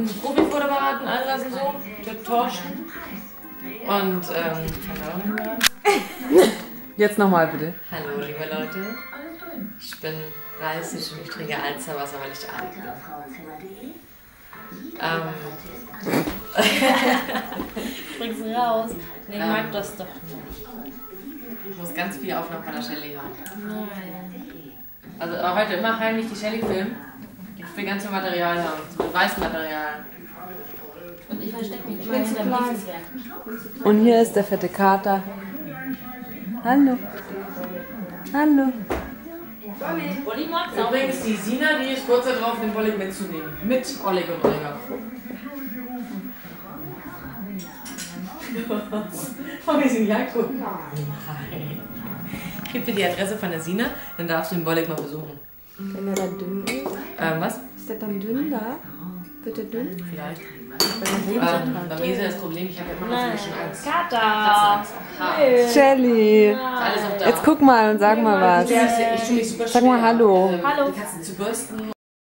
Profi-Fotoapparat und all das und so. Der Torsten. Und, Jetzt nochmal bitte. hallo, liebe Leute. Ich bin 30 und ich trinke Alsterwasser, weil ich alt bin. Bring's raus. Nee, ich mag das doch nicht. Ich muss ganz viel Aufnahmen von der Shelly haben. Nein. Also heute immer heimlich die Shelly filmen. Ich will ganz viel Material haben, so Beweismaterial. Und ich verstecke mich immer hinter dem Netzwerk. Und hier ist der fette Kater. Hallo. Hallo. Bolli mag's auch. Übrigens die Sina, die ist kurz darauf, den Bollig mitzunehmen. Mit Oleg und Olga. Oh, wir sind Jakob. Nein. Ich gebe dir die Adresse von der Sina, dann darfst du den Bollig mal besuchen. Wenn er dann dünn ist. Was? Ist der dann dünn da? Wird er dünn? Vielleicht. Wenn er Bei mir ist ja das Problem, ich habe ja immer noch so ein bisschen Angst. Kater. Shelly. Alles auch da. Jetzt guck mal und sag mal was. Ich tue mich super Sag mal schwer, Hallo. Hallo. Die Katzen zu bürsten